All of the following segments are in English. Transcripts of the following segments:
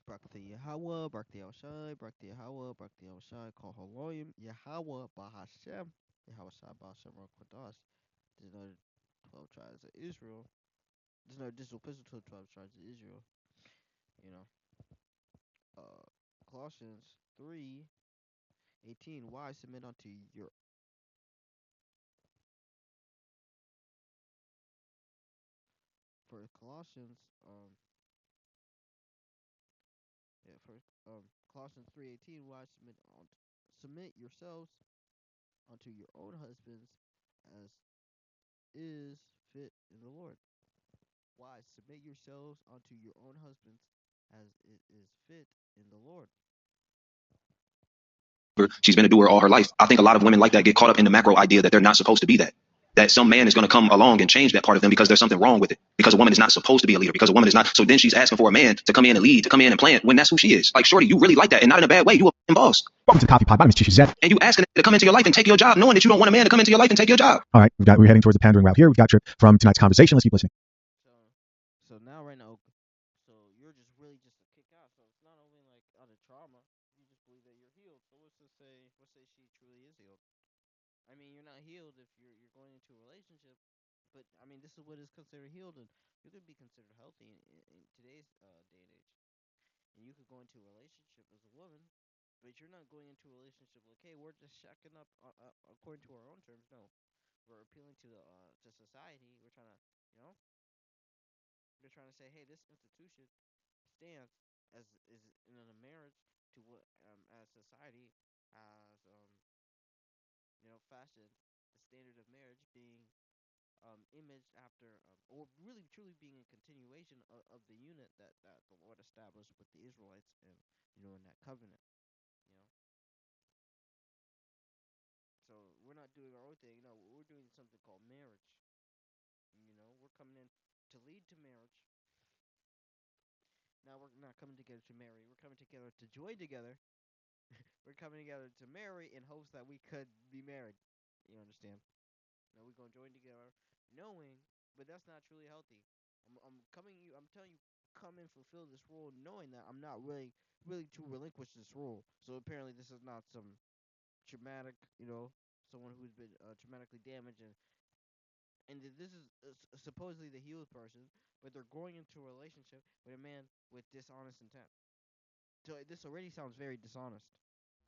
Barakati Yahweh, Barakati Yahushai, Barakati Yahweh, Barakati Yahushai, Kol Haloyim, Yahweh, Bahashem, Yahweh Shai, Bahashem, Rakwadash. There's no 12 tribes of Israel. There's no additional epistle to the 12 tribes of Israel. You know, Colossians 3:18. Why submit unto your for Colossians yeah first Colossians 3:18. Why submit yourselves unto your own husbands as is fit in the Lord. Wives, submit yourselves unto your own husbands as it is fit in the Lord. She's been a doer all her life. I think a lot of women like that get caught up in the macro idea that they're not supposed to be that. That some man is going to come along and change that part of them because there's something wrong with it. Because a woman is not supposed to be a leader. Because a woman is not. So then she's asking for a man to come in and lead, to come in and plant when that's who she is. Like, shorty, you really like that, and not in a bad way. You a f***ing boss. Welcome to the Coffee Pod. My name is Tisha Zed. And you asking to come into your life and take your job, knowing that you don't want a man to come into your life and take your job. All right, we're heading towards the pandering route here. We've got Trip from tonight's conversation. Let's keep listening. So now right now, so you're just really just a kick out. So it's not only like out of trauma, you just believe that you're healed. So let's say she truly is healed. I mean, you're not healed if you're going into a relationship, but I mean, this is what is considered healed, and you could be considered healthy in today's day and age. And you could go into a relationship as a woman, but you're not going into a relationship like, hey, we're just shacking up according to our own terms. No, we're appealing to society. We're trying to, you know, they're trying to say, hey, this institution stands as is in a marriage to what as society has fashioned the standard of marriage being imaged after or really truly being a continuation of the unit that the Lord established with the Israelites and in that covenant. You know, so we're not doing our own thing. No, we're doing something called marriage. We're coming in to lead to marriage. Now we're not coming together to marry. We're coming together to join together. We're coming together to marry in hopes that we could be married. You understand? Now we're gonna join together, knowing, but that's not truly healthy. I'm telling you, come and fulfill this role, knowing that I'm not really to relinquish this role. So apparently, this is not some traumatic, someone who's been traumatically damaged, and this is supposedly the healed person, but they're going into a relationship with a man with dishonest intent. So this already sounds very dishonest.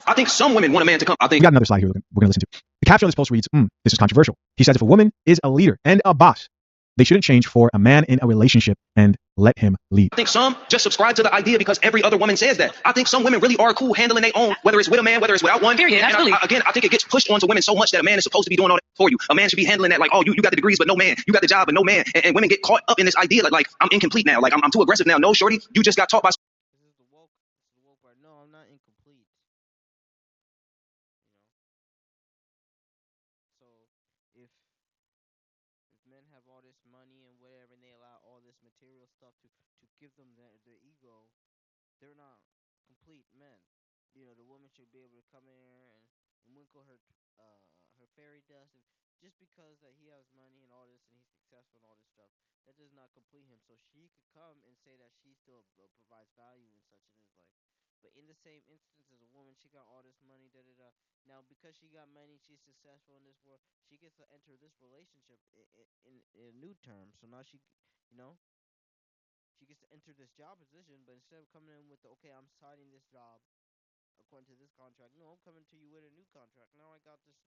I think some women want a man to come. I We think got another slide here we're going to listen to. The caption on this post reads, this is controversial. He says if a woman is a leader and a boss, they shouldn't change for a man in a relationship and let him lead. I think some just subscribe to the idea because every other woman says that. I think some women really are cool handling their own, whether it's with a man, whether it's without one. Period. And Absolutely. again, I think it gets pushed onto women so much that a man is supposed to be doing all that for you. A man should be handling that like, oh, you got the degrees, but no man. You got the job, but no man. And women get caught up in this idea like I'm incomplete now. Like I'm too aggressive now. No, shorty, you just got taught by. This is the woke. This is the woke part. No, I'm not incomplete. You know. So if men have all this money and whatever, and they allow all this material stuff to give them their ego, they're not complete men. The woman should be able to come in here and winkle her fairy dust, and just because that he has money and all this, and he's successful and all this stuff, that does not complete him. So she could come and say that she still provides value and such in his life. But in the same instance as a woman, she got all this money, da da da. Now, because she got money, she's successful in this world. She gets to enter this relationship in a new term. So now you know, she gets to enter this job position, but instead of coming in with okay, I'm signing this job according to this contract. No, I'm coming to you with a new contract. Now I got this.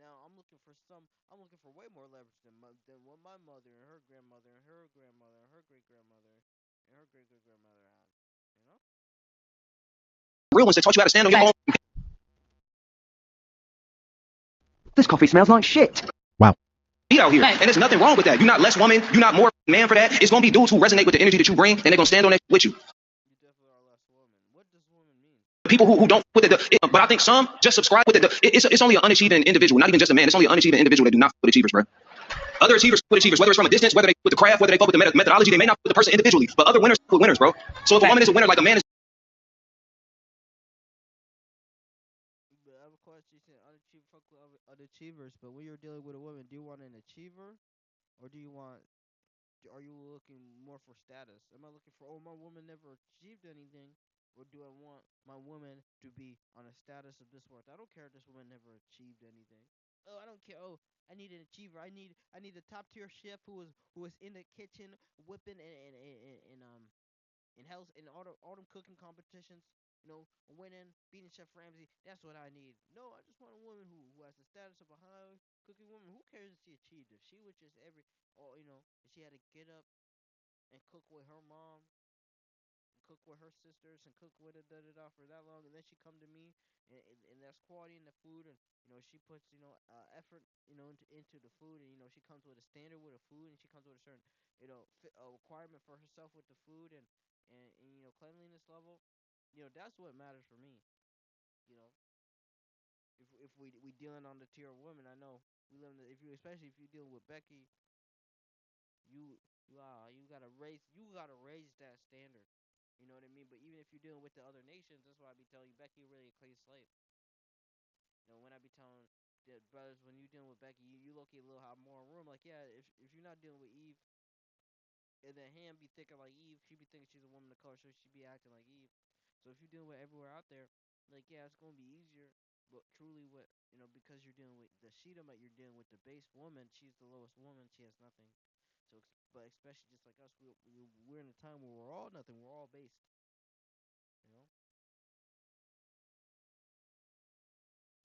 Now I'm looking for some. I'm looking for way more leverage than what my mother and her grandmother and her grandmother and her great grandmother and her great great grandmother had. You know. Real ones that taught you how to stand on your own. This coffee smells like shit. Wow. Feet out here. Right. And there's nothing wrong with that. You're not less woman. You're not more man for that. It's going to be dudes who resonate with the energy that you bring, and they're going to stand on that with you. You definitely are less woman. What does woman mean? People who don't put it, but I think some just subscribe with it. It's only an unachieving individual, not even just a man. It's only an unachieving individual that do not put achievers, bro. Other achievers put achievers, whether it's from a distance, whether they put the craft, whether they put the methodology, they may not put the person individually, but other winners put winners, bro. So if a woman is a winner, like a man is. But I have a question. You said fuck with other achievers, but when you're dealing with a woman, do you want an achiever, or do you want Are you looking more for status? Am I looking for, oh, my woman never achieved anything? Or do I want my woman to be on a status of this worth? I don't care if this woman never achieved anything. Oh, I don't care. Oh, I need an achiever. I need a top tier chef who was in the kitchen whipping in house in all them cooking competitions. Winning, beating Chef Ramsay. That's what I need. No, I just want a woman who has the status of a high cooking woman. Who cares if she achieved? If she was just if she had to get up and cook with her mom, cook with her sisters, and cook with it da da da for that long, and then she come to me, and there's quality in the food, and she puts effort into the food, and she comes with a standard with a food, and she comes with a certain requirement for herself with the food, and cleanliness level. That's what matters for me. You know, if we dealing on the tier of women, I know we live in if you especially if you're dealing with Becky, you gotta raise that standard. You know what I mean? But even if you're dealing with the other nations, that's why I be telling you, Becky really a clean slate. When I be telling the brothers, when you dealing with Becky, you look at a little more room. Like, yeah, if you're not dealing with Eve, and then Ham be thinking like Eve, she be thinking she's a woman of color, so she be acting like Eve. So if you're dealing with everywhere out there, like, yeah, it's gonna be easier. But truly, because you're dealing with the Shedamite, you're dealing with the base woman. She's the lowest woman. She has nothing. But especially just like us, we're in a time where we're all nothing. We're all based.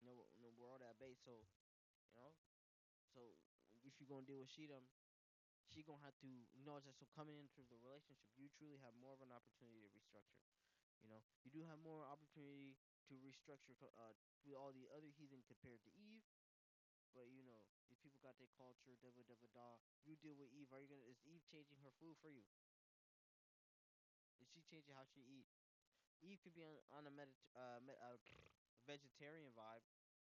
You know, we're all that base. You know, so if you're gonna deal with Shedam, she gonna have to so coming into the relationship, you truly have more of an opportunity to restructure. You do have more opportunity to restructure with all the other heathen compared to Eve. But these people got their culture, da da da da. You deal with Eve. Is Eve changing her food for you? Is she changing how she eat? Eve could be on a vegetarian vibe.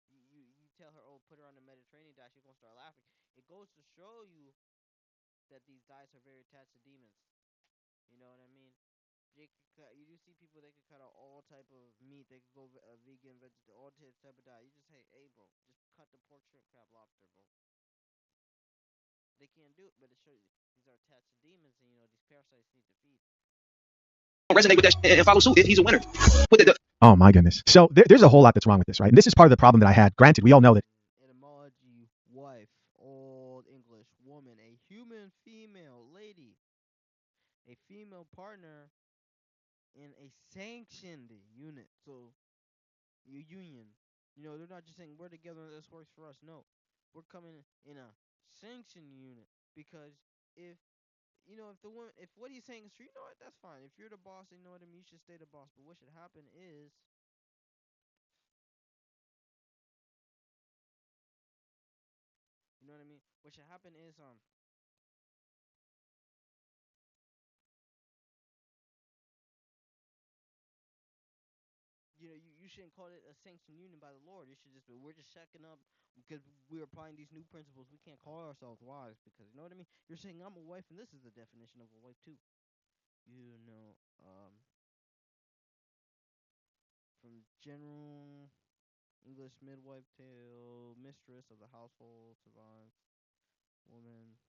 You tell her, oh, put her on a Mediterranean diet, she's gonna start laughing. It goes to show you that these diets are very attached to demons. You know what I mean? You do see people, they could cut out all type of meat. They could go vegan, vegetarian, all type of diet. You just hey bro, just cut the pork, shrimp, crab, lobster, bro. They can't do it, but it shows you these are attached to demons, and these parasites need to feed. Resonate with that and follow suit if he's a winner. Oh my goodness. So there's a whole lot that's wrong with this, right? And this is part of the problem that I had. Granted, we all know that. Etymology: wife, Old English, woman, a human female lady, a female partner in a sanctioned unit. So your union. They're not just saying we're together and this works for us. No, we're coming in a sanctioned unit because if if the woman, if what he's saying is true, what, that's fine. If you're the boss, you know what I mean. You should stay the boss. But what should happen is, you know what I mean. What should happen is, you shouldn't call it a sanctioned union by the Lord. It should just be we're just checking up because we're applying these new principles. We can't call ourselves wives because you know what I mean. You're saying I'm a wife, and this is the definition of a wife too. You know, from general English midwife tale, mistress of the household, savant, woman,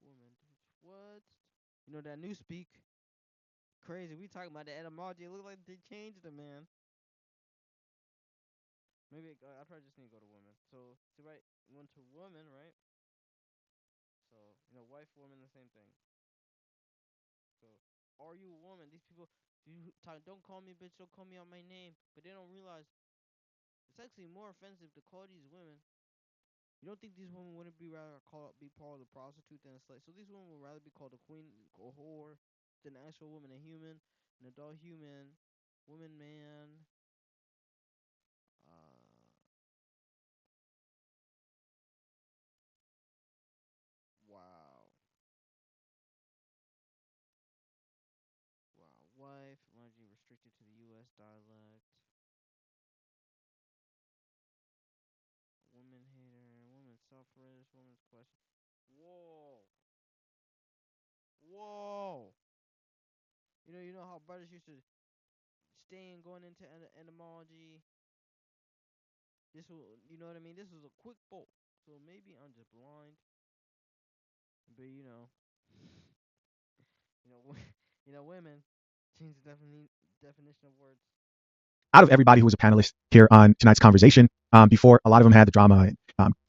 woman. What? That new speak? Crazy. We talking about the etymology. It look like they changed it, man. Maybe I probably just need to go to woman. So, see, right? Went to woman, right? So, wife, woman, the same thing. So, are you a woman? These people, don't call me bitch, don't call me out my name. But they don't realize it's actually more offensive to call these women. You don't think these women wouldn't be part of the prostitute than a slave? So these women would rather be called a queen or whore than an actual woman, a human, an adult human, woman, man. Wow. Wow. Wife, largely restricted to the U.S. dialect. Woman hater, woman suffrage, woman's question. Whoa. Whoa. You know how brothers used to stay and going into etymology. This will, you know what I mean? This was a quick bolt. So maybe I'm just blind, but women change the definition of words. Out of everybody who was a panelist here on tonight's conversation, before a lot of them had the drama,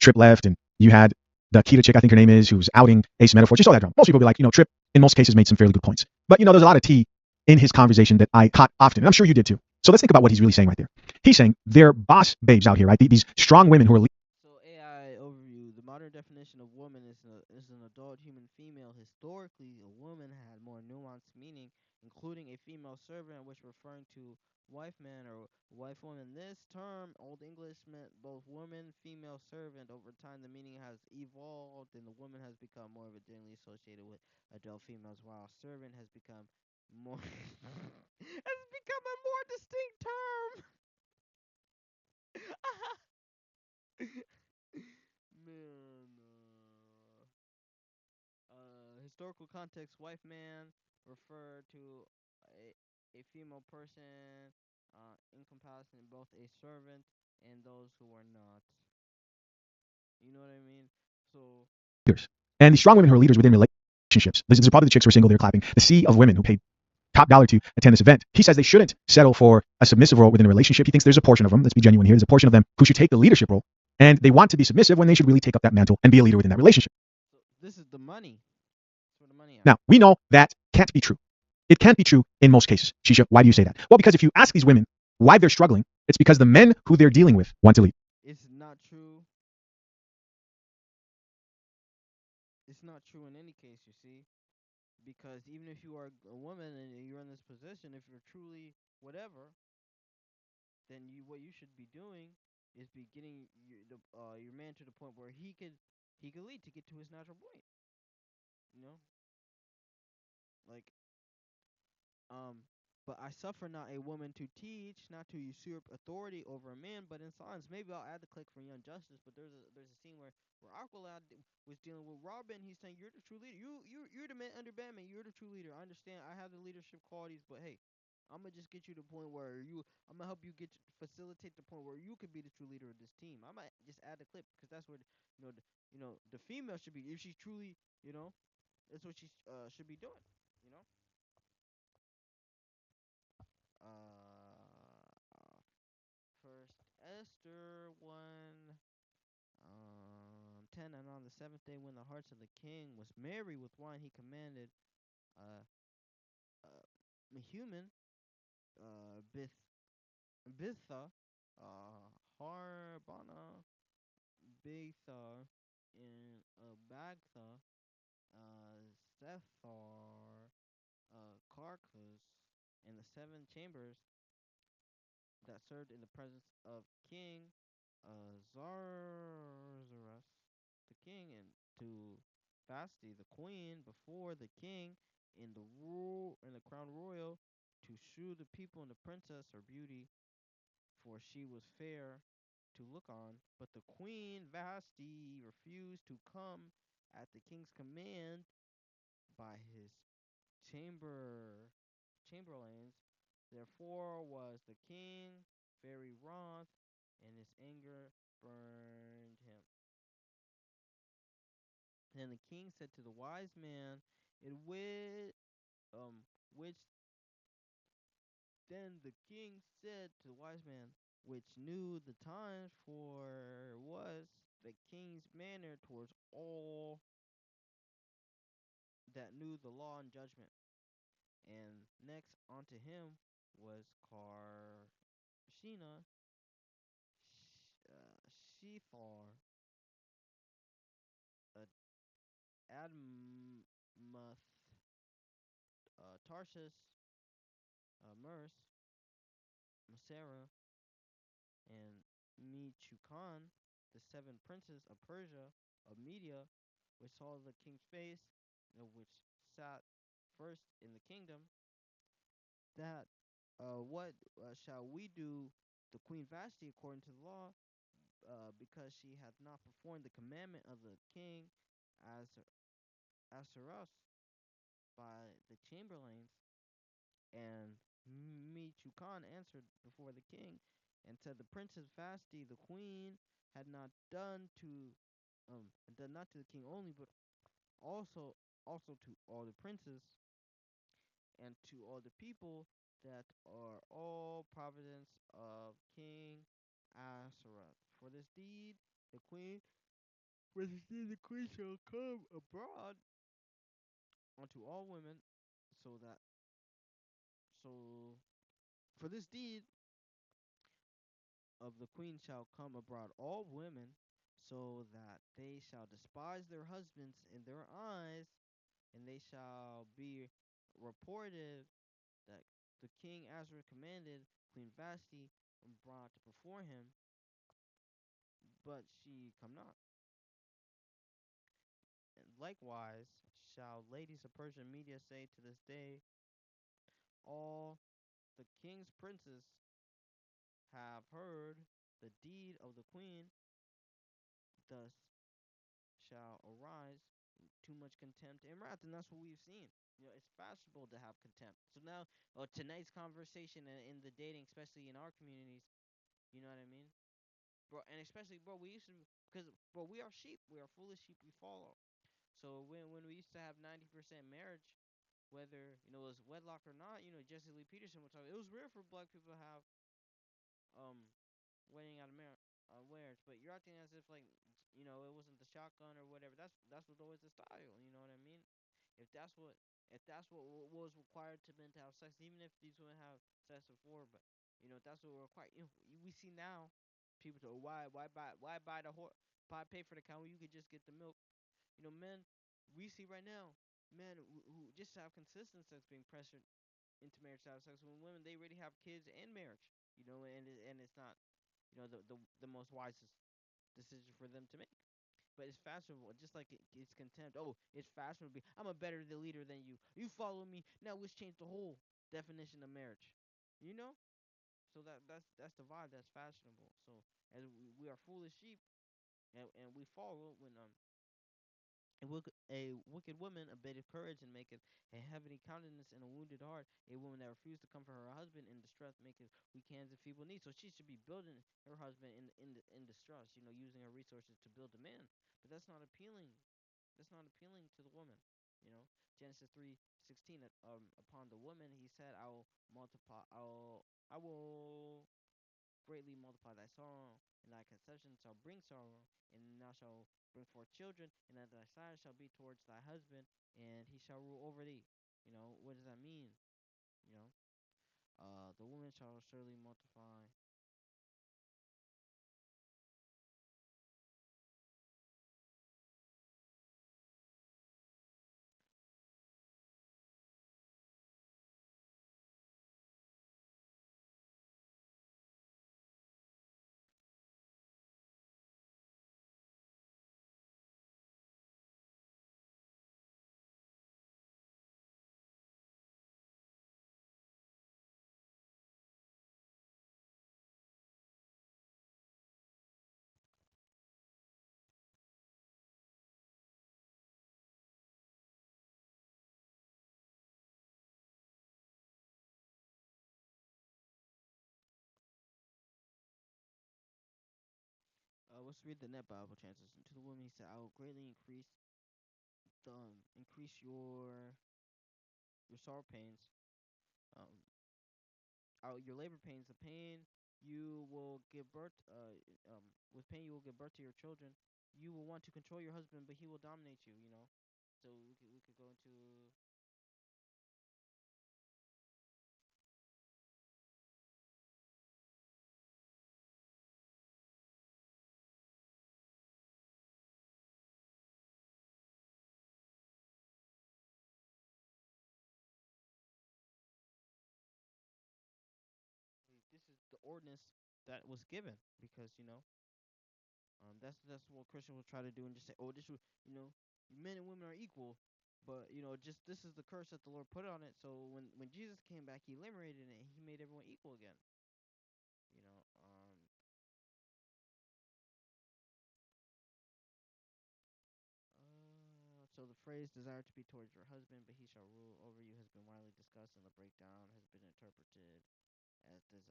Trip left, and you had the Kita chick, I think her name is, who's outing Ace Metaphor. You saw that drama. Most people be like, Trip in most cases made some fairly good points. But there's a lot of tea in his conversation that I caught often, and I'm sure you did too. So let's think about what he's really saying right there. He's saying they're boss babes out here, right? These strong women who are So AI overview: the modern definition of woman is an adult human female. Historically, a woman had more nuanced meaning, including a female servant, which referring to wife man or wife woman. This term, Old English, meant both woman, female servant. Over time, the meaning has evolved, and the woman has become more evidently associated with adult females, while servant has become more has become a more distinct term. Man, historical context: wife man refer to a, a female person, encompassing both a servant and those who are not. You know what I mean? So leaders. And the strong women who are leaders within relationships. These are probably the chicks who are single, they're clapping. The sea of women who paid top dollar to attend this event. He says they shouldn't settle for a submissive role within a relationship. He thinks there's a portion of them, let's be genuine here, there's a portion of them who should take the leadership role, and they want to be submissive when they should really take up that mantle and be a leader within that relationship. this is the money. That's where the money at. Now, we know that can't be true. It can't be true in most cases. Shisha, why do you say that? Well, because if you ask these women why they're struggling, it's because the men who they're dealing with want to lead. It's not true. It's not true in any case, you see. Because even if you are a woman and you're in this position, if you're truly whatever, then what you should be doing is be getting your man to the point where he could lead to get to his natural point. You know, like but I suffer not a woman to teach, not to usurp authority over a man, but in silence. Maybe I'll add the click for Young Justice, but there's a scene where Aqualad was dealing with Robin. He's saying, "You're the true leader. You're the man under Batman. You're the true leader. I understand. I have the leadership qualities, but hey, I'm gonna just get you to the point where I'm gonna help you facilitate the point where you could be the true leader of this team. I might just add the clip because that's where the female should be if she's truly that's what she should be doing. You know. First Esther 1:10, and on the seventh day, when the hearts of the king was merry with wine, he commanded uh, Mehuman, Bith, Bitha, Harbana, Betha, and Bagtha, Zethar, Carcus, and the seven chambers that served in the presence of King Zarzarus, the king, and to Vasti, the queen, before the king in the crown royal, to shew the people and the princess her beauty, for she was fair to look on. But the queen Vasti refused to come at the king's command by his chamberlains. Therefore was the king very wroth, and his anger burned him. Then the king said to the wise man, "It which then the king said to the wise man, which knew the times, for was the king's manner towards all that knew the law and judgment." And next unto him was Karshina, Shethar, Admath, Tarshish, Mers, Masera, and Mechukan, the seven princes of Persia, of Media, which saw the king's face, which sat first in the kingdom, that what shall we do the queen Vashti according to the law, because she hath not performed the commandment of the king as Ahasuerus, by the chamberlains, and Michukan answered before the king and said the Princess Vashti, the queen, had not done not to the king only, but also also to all the princes and to all the people that are all providence of King Ashereth. The queen for this deed the queen shall come abroad unto all women, so that so for this deed of the queen shall come abroad all women, so that they shall despise their husbands in their eyes, and they shall be reported that the king Azra commanded Queen Vashti and brought before him, but she come not. And likewise shall ladies of Persia and Media say to this day, all the king's princes have heard the deed of the queen, thus shall arise too much contempt and wrath, and that's what we've seen. It's fashionable to have contempt. So now, tonight's conversation in the dating, especially in our communities, you know what I mean, bro, and especially, bro, we used to, because, bro, we are sheep. We are foolish sheep. We follow. So when we used to have 90% marriage, whether it was wedlock or not, Jesse Lee Peterson would talk. It was rare for black people to have um wedding out of marriage, but you're acting as if like it wasn't the shotgun or whatever. That's what always the style. You know what I mean? If that's what was required to men to have sex, even if these women have sex before, but if that's what we're required. We see now people say, why buy the horse, pay for the cow when you could just get the milk. Men, we see right now men who just have consistent sex being pressured into marriage to have sex when women they already have kids and marriage. And it's not the most wisest decision for them to make. But it's fashionable, just like it's contempt. Oh, it's fashionable. I'm a better leader than you. You follow me. Now let's change the whole definition of marriage. You know? So that's the vibe that's fashionable. So as we are foolish sheep, and we follow when a wicked woman, a bit of courage, and maketh a heavy countenance and a wounded heart. A woman that refused to comfort her husband in distress maketh weak hands and feeble knees. So she should be building her husband in distress. Using her resources to build a man. But that's not appealing. That's not appealing to the woman. Genesis 3:16. Upon the woman, he said, "I will multiply. I will greatly multiply thy sorrow, and thy conception shall bring sorrow, and thou shalt bring forth children, and that thy side shall be towards thy husband, and he shall rule over thee." What does that mean? You know, the woman shall surely multiply. Let's read the Net Bible translation. To the woman, he said, "I will greatly increase your sorrow pains, um, your labor pains, the pain you will give birth, with pain you will give birth to your children. You will want to control your husband, but he will dominate you. So we could go into this is the ordinance that was given because that's what Christians will try to do and just say, oh, this was men and women are equal, but just this is the curse that the Lord put on it. So when Jesus came back, he eliminated it. He made everyone equal again. You know, um, so the phrase "desire to be towards your husband, but he shall rule over you" has been widely discussed, and the breakdown has been interpreted as its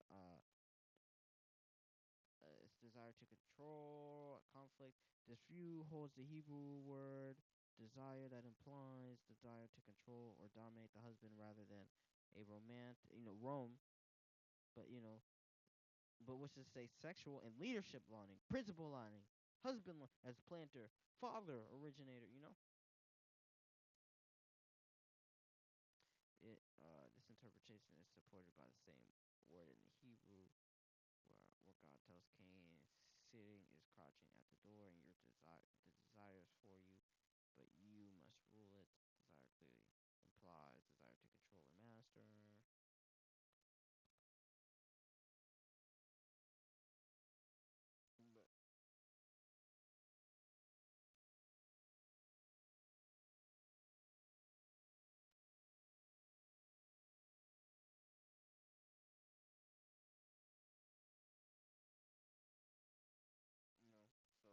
desire to control conflict. This view holds the Hebrew word desire that implies desire to control or dominate the husband rather than a romantic, Rome, but but which is say sexual and leadership lining, principal lining, husband as planter, father originator. This interpretation is supported by the same word in the Hebrew, where God tells Cain, "Sitting is crouching at the door, and the desire is for you, but you must rule it." Desire clearly implies desire to control or master. But so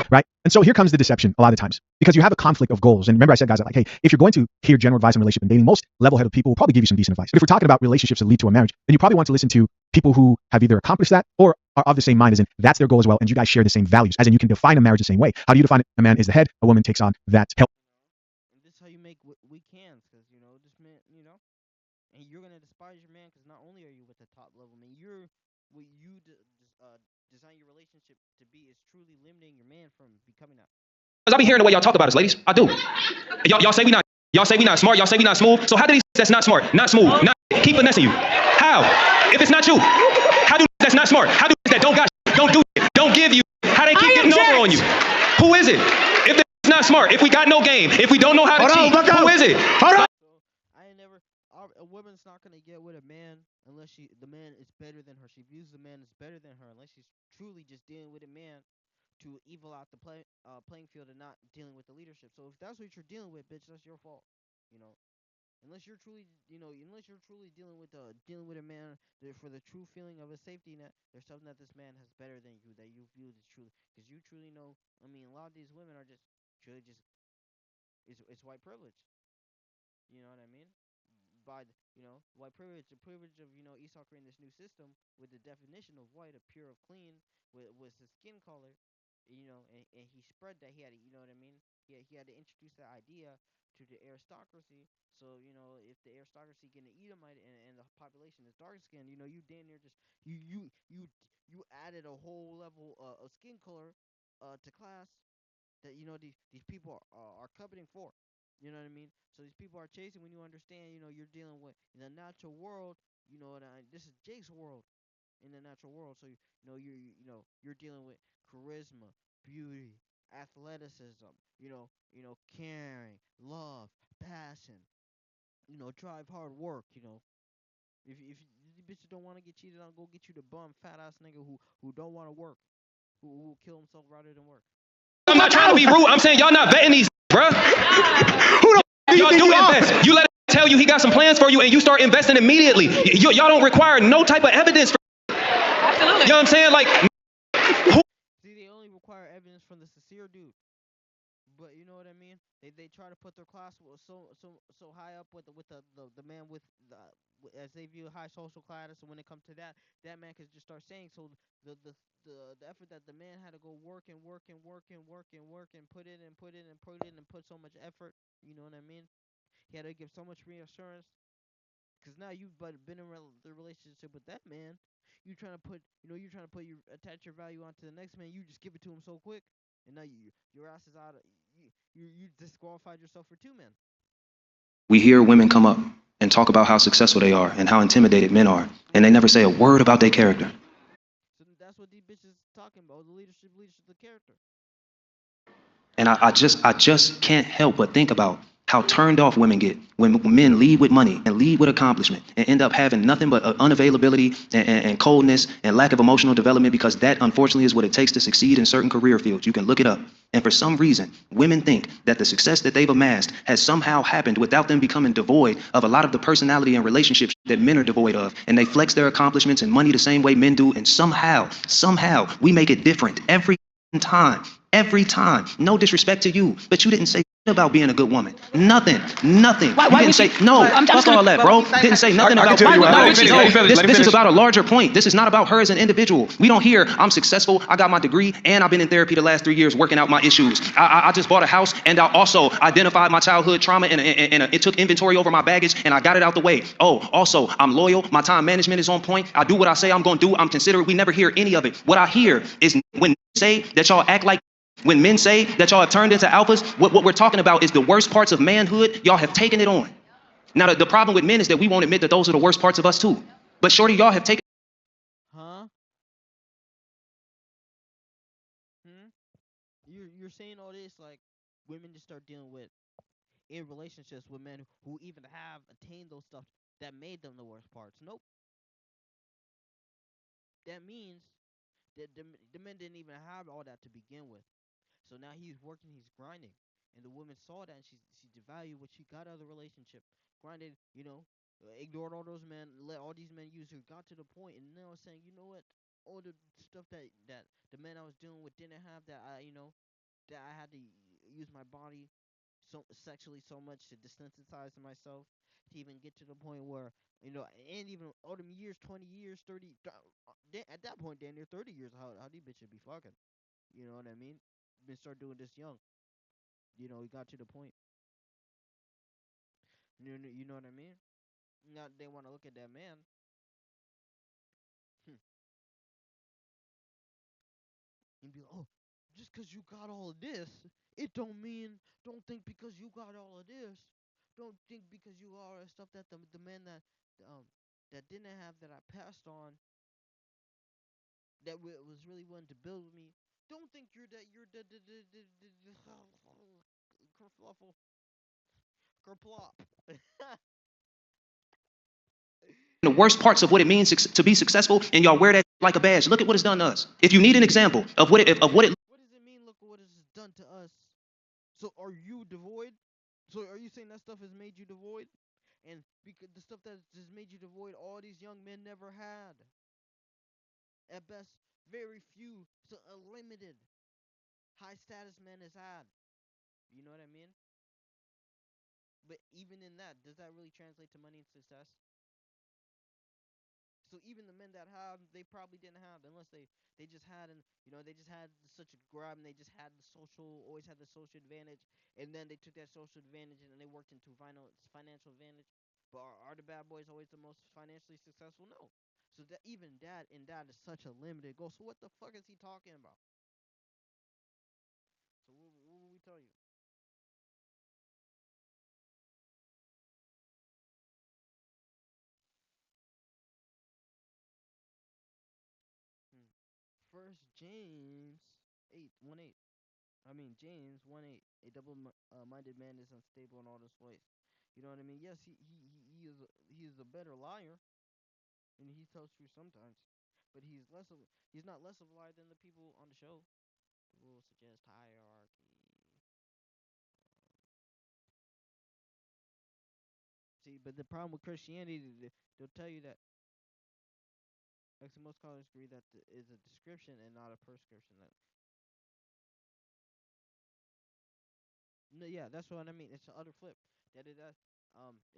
Right? And so here comes the deception a lot of times because you have a conflict of goals. And remember, I said, guys, like, hey, if you're going to hear general advice on relationship and dating, most level-headed people will probably give you some decent advice. But if we're talking about relationships that lead to a marriage, then you probably want to listen to people who have either accomplished that or are of the same mind, as in that's their goal as well, and you guys share the same values, as in you can define a marriage the same way. How do you define it? A man is the head, a woman takes on that help. and this is how you make weak hands, because this man, and you're gonna despise your man because not only are you with the top level man, what you design your relationship to be is truly limiting your man from becoming that. Because I be hearing the way y'all talk about us, ladies. I do. Y'all say we not smart. Y'all say we not smooth. So how do these that's not smart, not smooth, not keep finessing you? How? If it's not you, how do that's not smart? How do that don't got don't do shit, don't give you? How they keep getting over on you? Who is it? If it's not smart, if we got no game, if we don't know how to cheat, who is it? So I ain't never. A woman's not gonna get with a man unless the man is better than her. She views the man as better than her unless she's truly just dealing with a man to evil out the playing field and not dealing with the leadership. So if that's what you're dealing with, bitch, that's your fault. Unless you're truly, dealing with a man for the true feeling of a safety net. There's something that this man has better than you that you view as truly, because you truly know. I mean, a lot of these women are just truly just it's white privilege. You know what I mean? White privilege, the privilege of Esau creating this new system with the definition of white, of pure, of clean, with his skin color, and he spread that. He had to, you know what I mean? He had to introduce that idea to the aristocracy. So if the aristocracy get an Edomite and the population is dark skinned, you damn near just you added a whole level of skin color to class that these people are coveting for. You know what I mean? So these people are chasing when you understand, you're dealing with in the natural world. This is Jake's world in the natural world. So you're dealing with charisma, beauty, athleticism. Caring, love, passion. Drive, hard work. If these bitches don't want to get cheated on, go get you the bum, fat ass nigga who don't want to work, who will kill himself rather than work. I'm not trying to be rude. I'm saying y'all not vetting these, bruh. Who the y'all do invest? You let him tell you he got some plans for you, and you start investing immediately. Y'all don't require no type of evidence. Absolutely. You know what I'm saying? Like, see, they only require evidence from the sincere dude. But you know what I mean? They try to put their class so high up with the man with as they view high social status, and when it comes to that man can just start saying. So the effort that the man had to go work and work and work and work and work and put in and put in and put in and put so much effort. You know what I mean? He had to give so much reassurance, because now you've been in the relationship with that man. You're trying to attach your value onto the next man. You just give it to him so quick, and now your ass is out of you disqualified yourself for two men. we hear women come up and talk about how successful they are and how intimidated men are, and they never say a word about their character. So that's what these bitches talking about: the leadership, the character. And I just can't help but think about how turned off women get when men lead with money and lead with accomplishment and end up having nothing but unavailability and coldness and lack of emotional development, because that unfortunately is what it takes to succeed in certain career fields. You can look it up. And for some reason, women think that the success that they've amassed has somehow happened without them becoming devoid of a lot of the personality and relationships that men are devoid of. And they flex their accomplishments and money the same way men do. And somehow we make it different every time. Every time. No disrespect to you, but you didn't say about being a good woman. Nothing. Why You didn't say no. Fuck all that, bro. Didn't say nothing about. This is about a larger point. This is not about her as an individual. We don't hear I'm successful, I got my degree, and I've been in therapy the last 3 years working out my issues. I just bought a house, and I also identified my childhood trauma, and it took inventory over my baggage, and I got it out the way. Oh, also I'm loyal. My time management is on point. I do what I say I'm gonna do. I'm considerate. We never hear any of it. What I hear is when say that y'all act like. When men say that y'all have turned into alphas, what we're talking about is the worst parts of manhood. Y'all have taken it on. Now, the problem with men is that we won't admit that those are the worst parts of us too. But shorty, y'all have taken. Huh? You're saying all this like women just start dealing with in relationships with men who even have attained those stuff that made them the worst parts. Nope. That means that the men didn't even have all that to begin with. So now he's working, he's grinding, and the woman saw that, and she devalued what she got out of the relationship. Grinded, ignored all those men, let all these men use her. Got to the point, and now saying, you know what? All the stuff that the men I was dealing with didn't have, that that I had to use my body so sexually so much to desensitize myself to even get to the point where and even all them years, 20 years, 30, at that point, damn near 30 years, how these bitches be fucking? You know what I mean? Been start doing this young. We got to the point. You know what I mean? Now they want to look at that man. And be like, oh, just because you got all of this, it don't think because you got all of this, don't think because you got all that stuff that the men that didn't have, that I passed on, that was really willing to build with me, don't think you're the kerfluffle, kerplop. The worst parts of what it means to be successful, and y'all wear that like a badge. Look at what it's done to us. If you need an example of what it. What does it mean? Look at what it's done to us. So are you devoid? So are you saying that stuff has made you devoid? And because the stuff that just made you devoid, all these young men never had. At best, very few, so a limited high status men has had. You know what I mean? But even in that, does that really translate to money and success? So even the men that have, they probably didn't have, unless they just had, and they just had such a grab, and they just had the social, always had the social advantage, and then they took that social advantage and they worked into financial advantage. But are the bad boys always the most financially successful? No. So that even that and that is such a limited goal. So what the fuck is he talking about? So what will we tell you? Hmm. First James 8:1-8. I mean James 1:8. A double-minded man is unstable in all his ways. You know what I mean? Yes, he is a better liar, and he tells truth sometimes, but he's not less of a liar than the people on the show. The rules suggest hierarchy. See, but the problem with Christianity, they'll tell you that, actually most scholars agree that is a description and not a prescription. That no, yeah, that's what I mean. It's the other flip. It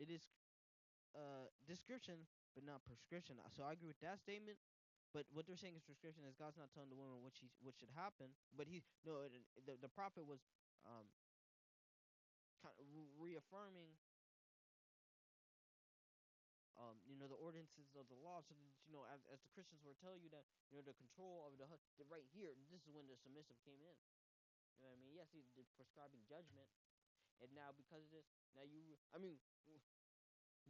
is description but not prescription. So I agree with that statement. But what they're saying is prescription is God's not telling the woman what should happen. But he no the prophet was um kind of reaffirming the ordinances of the law, so that as the Christians were telling you that the control of the right here, this is when the submissive came in. You know what I mean? Yes, he's prescribing judgment, and now because of this, now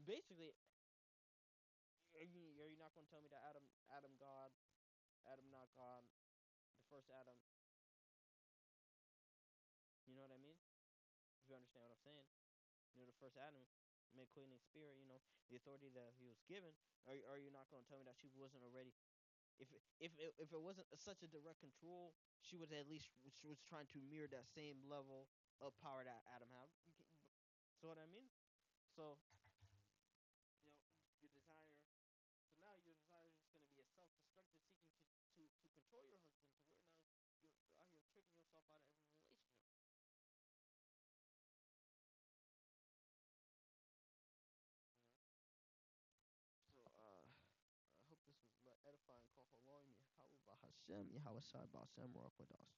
basically, are you not going to tell me that Adam God, Adam not God, the first Adam? You know what I mean? If you understand what I'm saying. first Adam, made Queen in spirit, the authority that he was given, are you not going to tell me that she wasn't already, if it wasn't such a direct control, she was at least she was trying to mirror that same level of power that Adam had. So what I mean? So, your desire. So now your desire is going to be a self-destructive seeking to control your husband to where now you're out here tricking yourself out of every relationship. So, I hope this was edifying. Call for Lord, Yahweh Hashem, Yahweh Shai Ba'ashem, Rakwadas.